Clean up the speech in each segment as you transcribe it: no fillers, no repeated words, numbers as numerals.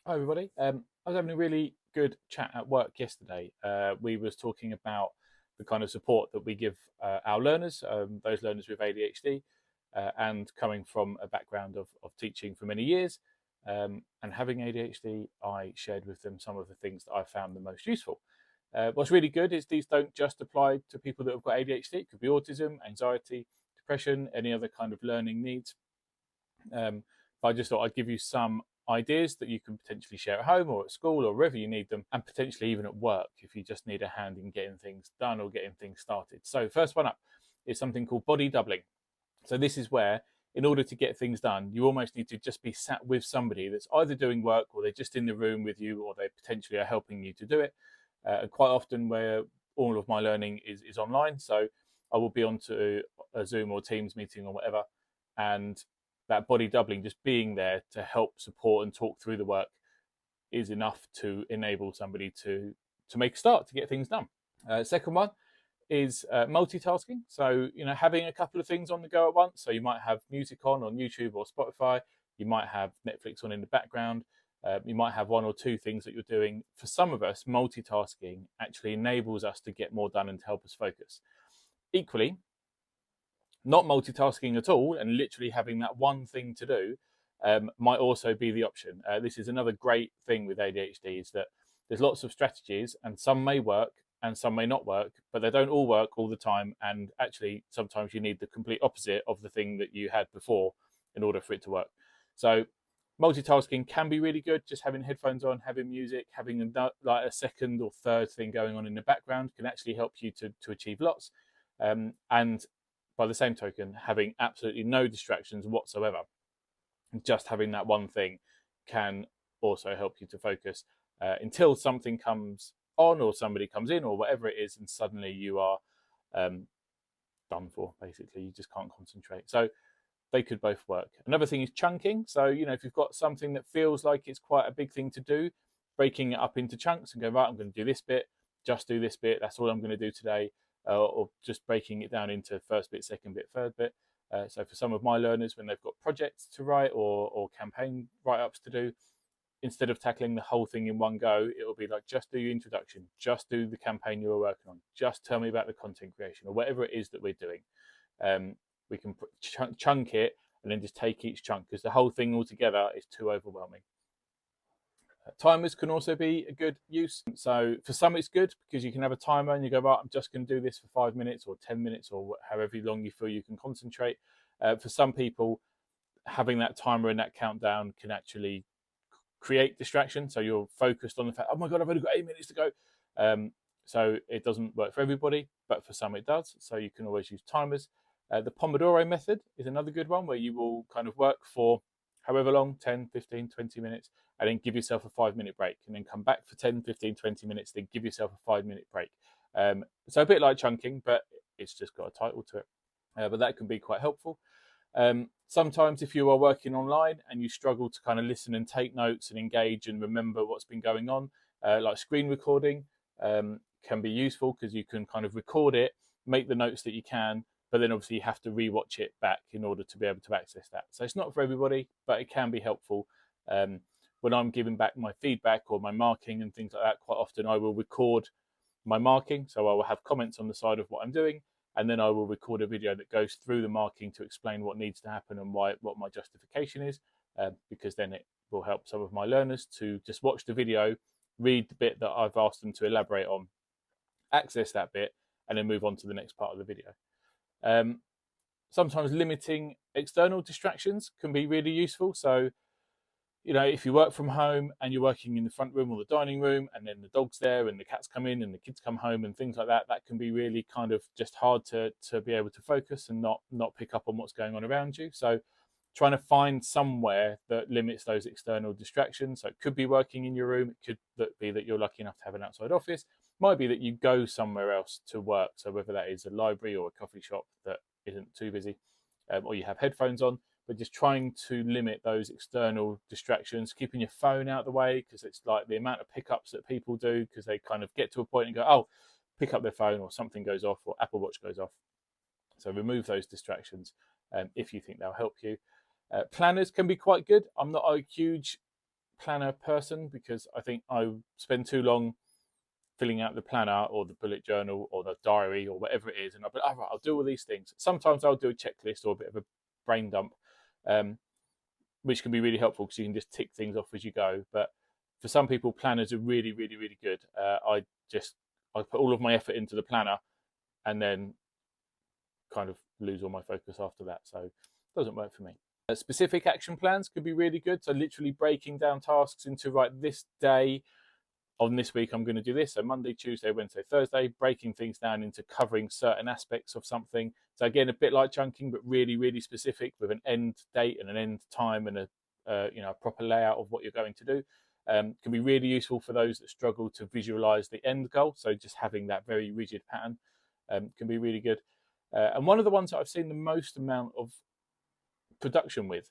Hi everybody. I was having a really good chat at work yesterday. We was talking about the kind of support that we give our learners, those learners with ADHD, and coming from a background of teaching for many years and having ADHD, I shared with them some of the things that I found the most useful. What's really good is these don't just apply to people that have got ADHD. It could be autism, anxiety, depression, any other kind of learning needs. But I just thought I'd give you some ideas that you can potentially share at home or at school or wherever you need them, and potentially even at work if you just need a hand in getting things done or getting things started. So, first one up is something called body doubling. So, this is where, in order to get things done, you almost need to just be sat with somebody that's either doing work or they're just in the room with you or they potentially are helping you to do it. Quite often, where all of my learning is online, so I will be onto a Zoom or Teams meeting or whatever, and that body doubling, just being there to help support and talk through the work, is enough to enable somebody to make a start to get things done. Second one is multitasking. So having a couple of things on the go at once. So you might have music on YouTube or Spotify. You might have Netflix on in the background. You might have one or two things that you're doing. For some of us, multitasking actually enables us to get more done and to help us focus. Equally, not multitasking at all and literally having that one thing to do might also be the option. This is another great thing with ADHD, is that there's lots of strategies and some may work and some may not work, but they don't all work all the time. And actually, sometimes you need the complete opposite of the thing that you had before in order for it to work. So multitasking can be really good. Just having headphones on, having music, having a second or third thing going on in the background can actually help you to achieve lots. And by the same token, having absolutely no distractions whatsoever, just having that one thing can also help you to focus until something comes on or somebody comes in or whatever it is, and suddenly you are done for. Basically, you just can't concentrate. So they could both work. Another thing is chunking. So if you've got something that feels like it's quite a big thing to do, breaking it up into chunks and go, right, I'm going to do this bit, just do this bit. That's all I'm going to do today. Or just breaking it down into first bit, second bit, third bit. So for some of my learners, when they've got projects to write or campaign write-ups to do, instead of tackling the whole thing in one go, it'll be like, just do your introduction, just do the campaign you were working on, just tell me about the content creation or whatever it is that we're doing. We can chunk it and then just take each chunk, because the whole thing altogether is too overwhelming. Timers can also be a good use. So for some, it's good because you can have a timer and you go, right, I'm just going to do this for 5 minutes or 10 minutes or however long you feel you can concentrate. For some people, having that timer and that countdown can actually create distraction. So you're focused on the fact, oh my God, I've only got 8 minutes to go. So it doesn't work for everybody, but for some it does. So you can always use timers. The Pomodoro method is another good one, where you will kind of work for however long, 10, 15, 20 minutes, and then give yourself a 5-minute break, and then come back for 10, 15, 20 minutes, then give yourself a 5-minute break. So a bit like chunking, but it's just got a title to it. But that can be quite helpful. Sometimes if you are working online and you struggle to kind of listen and take notes and engage and remember what's been going on, like screen recording can be useful, because you can kind of record it, make the notes that you can, but then obviously you have to rewatch it back in order to be able to access that. So it's not for everybody, but it can be helpful. When I'm giving back my feedback or my marking and things like that, quite often I will record my marking. So I will have comments on the side of what I'm doing, and then I will record a video that goes through the marking to explain what needs to happen and what my justification is, because then it will help some of my learners to just watch the video, read the bit that I've asked them to elaborate on, access that bit, and then move on to the next part of the video. Sometimes limiting external distractions can be really useful. So, if you work from home and you're working in the front room or the dining room, and then the dog's there and the cats come in and the kids come home and things like that, that can be really kind of just hard to be able to focus and not pick up on what's going on around you. So trying to find somewhere that limits those external distractions. So it could be working in your room. It could be that you're lucky enough to have an outside office. Might be that you go somewhere else to work. So whether that is a library or a coffee shop that isn't too busy, or you have headphones on, but just trying to limit those external distractions, keeping your phone out of the way, because it's like the amount of pickups that people do, because they kind of get to a point and go, oh, pick up their phone, or something goes off, or Apple Watch goes off. So remove those distractions if you think they'll help you. Planners can be quite good. I'm not a huge planner person, because I think I spend too long filling out the planner or the bullet journal or the diary or whatever it is, and I'll be, all right, I'll do all these things. Sometimes I'll do a checklist or a bit of a brain dump, which can be really helpful because you can just tick things off as you go. But for some people, planners are really, really, really good. I put all of my effort into the planner and then kind of lose all my focus after that. So it doesn't work for me. Specific action plans could be really good. So literally breaking down tasks into, right, this day, on this week I'm going to do this. So Monday, Tuesday, Wednesday, Thursday, breaking things down into covering certain aspects of something. So again, a bit like chunking, but really, really specific with an end date and an end time and a proper layout of what you're going to do. Can be really useful for those that struggle to visualize the end goal. So just having that very rigid pattern can be really good. And one of the ones that I've seen the most amount of production with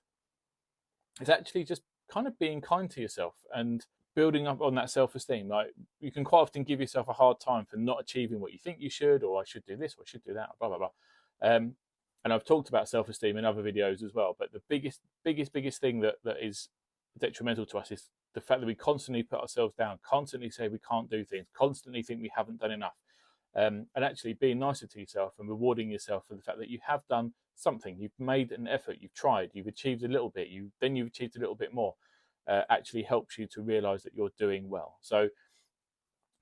is actually just kind of being kind to yourself and building up on that self-esteem. Like, you can quite often give yourself a hard time for not achieving what you think you should, or I should do this, or I should do that, blah, blah, blah. And I've talked about self-esteem in other videos as well, but the biggest thing that is detrimental to us is the fact that we constantly put ourselves down, constantly say we can't do things, constantly think we haven't done enough. And actually being nicer to yourself and rewarding yourself for the fact that you have done something, you've made an effort, you've tried, you've achieved a little bit, you've achieved a little bit more, actually helps you to realize that you're doing well. So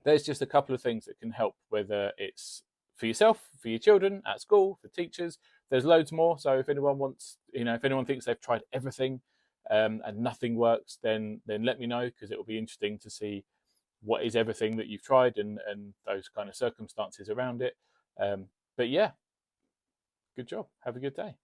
there's just a couple of things that can help, whether it's for yourself, for your children, at school, for teachers. There's loads more. So if anyone wants, if anyone thinks they've tried everything and nothing works, then let me know, because it will be interesting to see what is everything that you've tried and those kind of circumstances around it. But yeah, good job. Have a good day.